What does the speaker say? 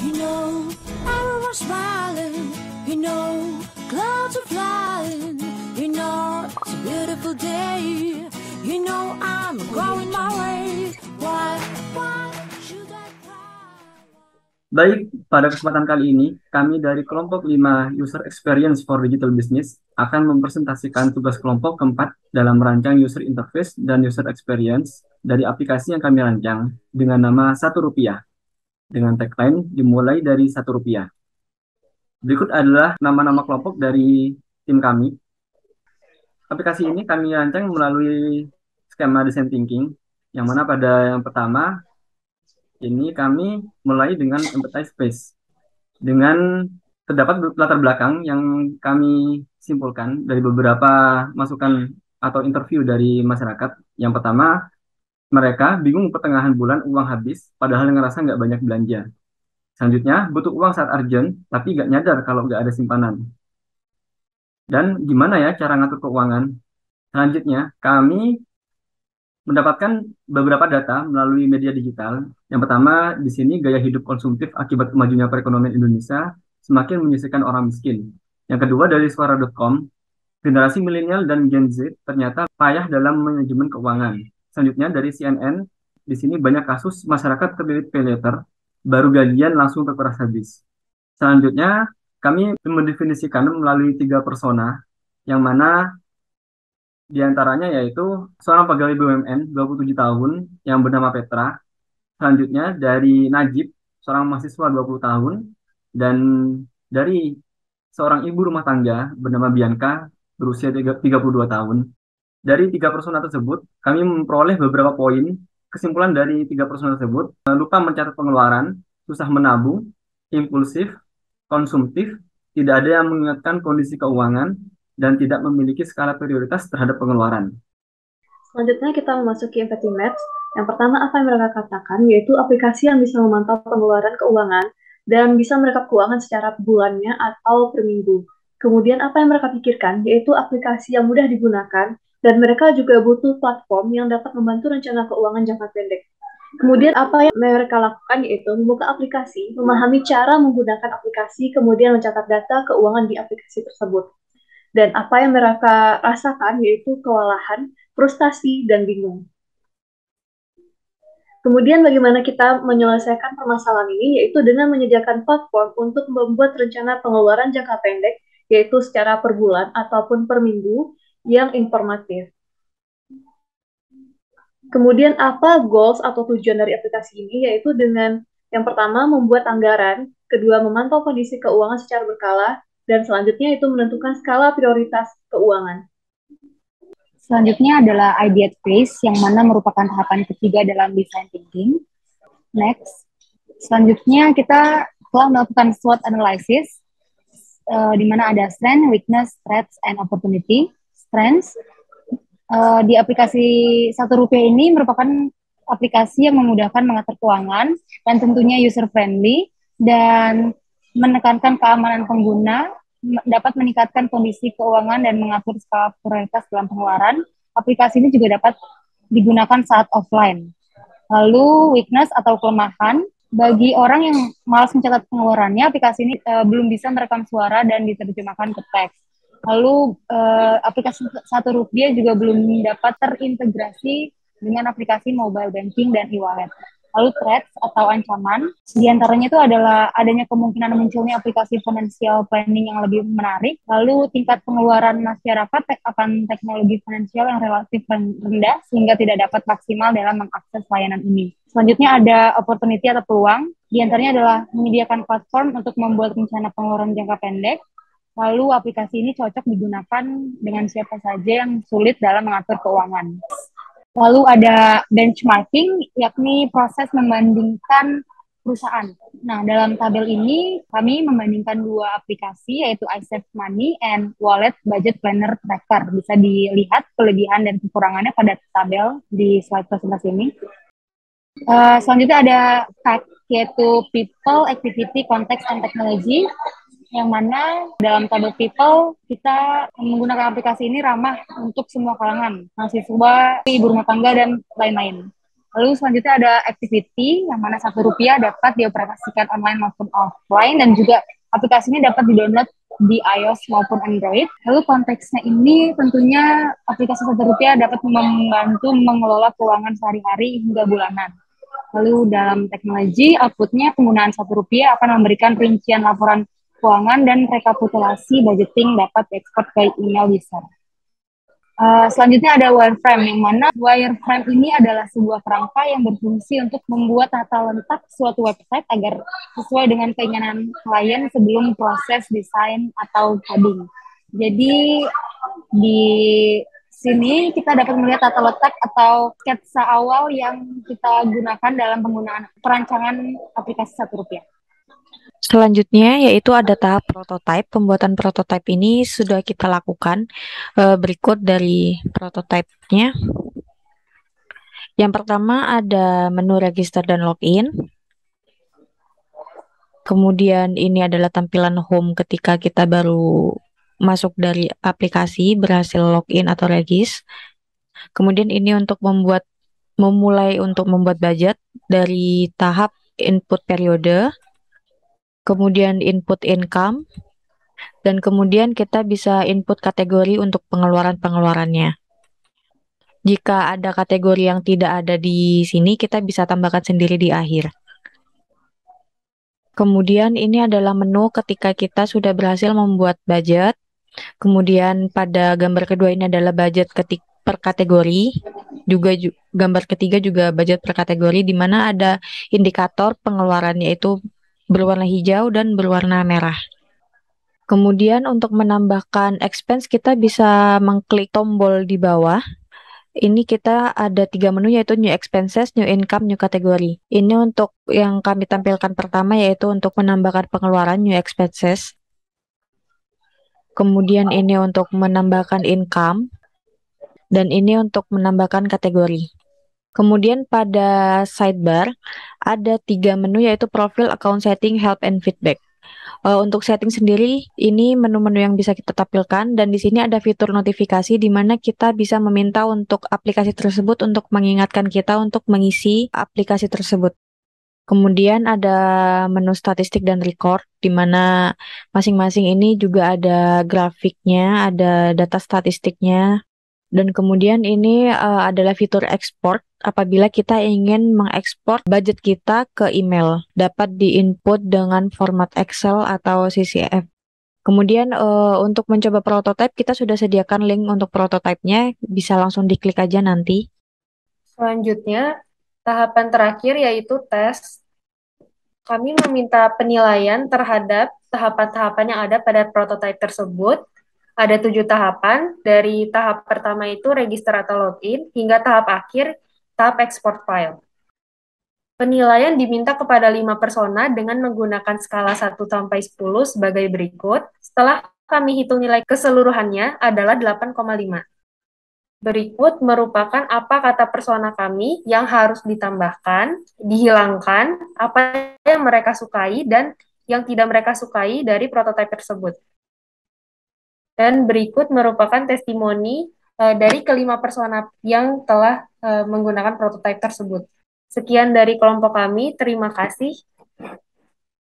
You know, everyone's smiling. You know, clouds are flying. You know, it's a beautiful day. You know, I'm going my way. Why should I cry? Baik, pada kesempatan kali ini, kami dari kelompok 5 User Experience for Digital Business akan mempresentasikan tugas kelompok keempat dalam merancang user interface dan user experience dari aplikasi yang kami rancang dengan nama Rp1, dengan tagline dimulai dari Rp1. Berikut adalah nama-nama kelompok dari tim kami. Aplikasi ini kami rancang melalui skema design thinking, yang mana pada yang pertama, ini kami mulai dengan empathize space. Dengan terdapat latar belakang yang kami simpulkan dari beberapa masukan atau interview dari masyarakat. Yang pertama, mereka bingung pertengahan bulan uang habis, padahal ngerasa nggak banyak belanja. Selanjutnya, butuh uang saat urgent, tapi nggak nyadar kalau nggak ada simpanan. Dan gimana ya cara ngatur keuangan? Selanjutnya, kami mendapatkan beberapa data melalui media digital. Yang pertama, di sini gaya hidup konsumtif akibat kemajunya perekonomian Indonesia semakin menyusahkan orang miskin. Yang kedua, dari suara.com, generasi milenial dan Gen Z ternyata payah dalam manajemen keuangan. Selanjutnya, dari CNN, di sini banyak kasus masyarakat terlilit pay later, baru gajian langsung terkuras habis. Selanjutnya, kami mendefinisikan melalui 3 persona, yang mana di antaranya yaitu seorang pegawai BUMN 27 tahun yang bernama Petra. Selanjutnya dari Najib, seorang mahasiswa 20 tahun. Dan dari seorang ibu rumah tangga bernama Bianca berusia 32 tahun. Dari 3 persona tersebut, kami memperoleh beberapa poin kesimpulan dari 3 persona tersebut. Lupa mencatat pengeluaran, susah menabung, impulsif, konsumtif, tidak ada yang mengingatkan kondisi keuangan, dan tidak memiliki skala prioritas terhadap pengeluaran. Selanjutnya kita memasuki Empathy Maps. Yang pertama apa yang mereka katakan yaitu aplikasi yang bisa memantau pengeluaran keuangan dan bisa merekap keuangan secara bulannya atau per minggu. Kemudian apa yang mereka pikirkan yaitu aplikasi yang mudah digunakan dan mereka juga butuh platform yang dapat membantu rencana keuangan jangka pendek. Kemudian apa yang mereka lakukan yaitu membuka aplikasi, memahami cara menggunakan aplikasi, kemudian mencatat data keuangan di aplikasi tersebut. Dan apa yang mereka rasakan yaitu kewalahan, frustasi, dan bingung. Kemudian bagaimana kita menyelesaikan permasalahan ini yaitu dengan menyediakan platform untuk membuat rencana pengeluaran jangka pendek yaitu secara per bulan ataupun per minggu yang informatif. Kemudian apa goals atau tujuan dari aplikasi ini yaitu dengan yang pertama membuat anggaran, kedua memantau kondisi keuangan secara berkala, dan selanjutnya itu menentukan skala prioritas keuangan. Selanjutnya adalah idea phase yang mana merupakan tahapan ketiga dalam design thinking. Next. Selanjutnya kita telah melakukan SWOT analysis di mana ada strength, weakness, threats, and opportunity. Strengths di aplikasi Rp1 ini merupakan aplikasi yang memudahkan mengatur keuangan dan tentunya user friendly dan menekankan keamanan pengguna, dapat meningkatkan kondisi keuangan dan mengatur skala prioritas dalam pengeluaran. Aplikasi ini juga dapat digunakan saat offline. Lalu weakness atau kelemahan, bagi orang yang malas mencatat pengeluarannya, aplikasi ini belum bisa merekam suara dan diterjemahkan ke teks. Lalu aplikasi Rp1 juga belum dapat terintegrasi dengan aplikasi mobile banking dan e-wallet. Lalu threats atau ancaman, diantaranya itu adalah adanya kemungkinan munculnya aplikasi financial planning yang lebih menarik, lalu tingkat pengeluaran masyarakat akan teknologi finansial yang relatif rendah sehingga tidak dapat maksimal dalam mengakses layanan ini. Selanjutnya ada opportunity atau peluang, diantaranya adalah menyediakan platform untuk membuat rencana pengeluaran jangka pendek, lalu aplikasi ini cocok digunakan dengan siapa saja yang sulit dalam mengatur keuangan. Lalu ada benchmarking, yakni proses membandingkan perusahaan. Nah, dalam tabel ini kami membandingkan 2 aplikasi, yaitu iSave Money and Wallet Budget Planner Tracker. Bisa dilihat kelebihan dan kekurangannya pada tabel di slide presentasi ini. Selanjutnya ada fact, yaitu People, Activity, Context, and Technology, yang mana dalam tabel people kita menggunakan aplikasi ini ramah untuk semua kalangan, mahasiswa, ibu rumah tangga, dan lain-lain. Lalu selanjutnya ada activity, yang mana Rp1 dapat dioperasikan online maupun offline, dan juga aplikasi ini dapat di-download di iOS maupun Android. Lalu konteksnya ini tentunya aplikasi Rp1 dapat membantu mengelola keuangan sehari-hari hingga bulanan. Lalu dalam teknologi, outputnya penggunaan Rp1 akan memberikan rincian laporan keuangan dan rekapitulasi budgeting dapat diekspor ke email user. Selanjutnya ada wireframe, yang mana wireframe ini adalah sebuah kerangka yang berfungsi untuk membuat tata letak suatu website agar sesuai dengan keinginan klien sebelum proses desain atau coding. Jadi di sini kita dapat melihat tata letak atau sketsa awal yang kita gunakan dalam penggunaan perancangan aplikasi Rp1. Selanjutnya yaitu ada tahap prototype. Pembuatan prototype ini sudah kita lakukan. Berikut dari prototype-nya. Yang pertama ada menu register dan login. Kemudian ini adalah tampilan home ketika kita baru masuk dari aplikasi, berhasil login atau regis. Kemudian ini untuk memulai untuk membuat budget dari tahap input periode, kemudian input income, dan kemudian kita bisa input kategori untuk pengeluaran-pengeluarannya. Jika ada kategori yang tidak ada di sini, kita bisa tambahkan sendiri di akhir. Kemudian ini adalah menu ketika kita sudah berhasil membuat budget. Kemudian pada gambar kedua ini adalah budget per kategori. Juga gambar ketiga juga budget per kategori, di mana ada indikator pengeluarannya itu berwarna hijau dan berwarna merah. Kemudian untuk menambahkan expense, kita bisa mengklik tombol di bawah. Ini kita ada 3 menu, yaitu new expenses, new income, new category. Ini untuk yang kami tampilkan pertama, yaitu untuk menambahkan pengeluaran, new expenses. Kemudian ini untuk menambahkan income. Dan ini untuk menambahkan kategori. Kemudian pada sidebar ada 3 menu, yaitu profile, account setting, help, and feedback. Untuk setting sendiri, ini menu-menu yang bisa kita tampilkan, dan di sini ada fitur notifikasi di mana kita bisa meminta untuk aplikasi tersebut untuk mengingatkan kita untuk mengisi aplikasi tersebut. Kemudian ada menu statistik dan record, di mana masing-masing ini juga ada grafiknya, ada data statistiknya. Dan kemudian ini adalah fitur export apabila kita ingin mengekspor budget kita ke email. Dapat diinput dengan format Excel atau CSV. Kemudian untuk mencoba prototype, kita sudah sediakan link untuk prototype-nya. Bisa langsung diklik aja nanti. Selanjutnya, tahapan terakhir yaitu tes. Kami meminta penilaian terhadap tahapan-tahapan yang ada pada prototype tersebut. Ada 7 tahapan, dari tahap pertama itu register atau login, hingga tahap akhir, tahap export file. Penilaian diminta kepada 5 persona dengan menggunakan skala 1-10 sebagai berikut. Setelah kami hitung nilai keseluruhannya adalah 8,5. Berikut merupakan apa kata persona kami yang harus ditambahkan, dihilangkan, apa yang mereka sukai, dan yang tidak mereka sukai dari prototipe tersebut. Dan berikut merupakan testimoni dari kelima persona yang telah menggunakan prototipe tersebut. Sekian dari kelompok kami, terima kasih.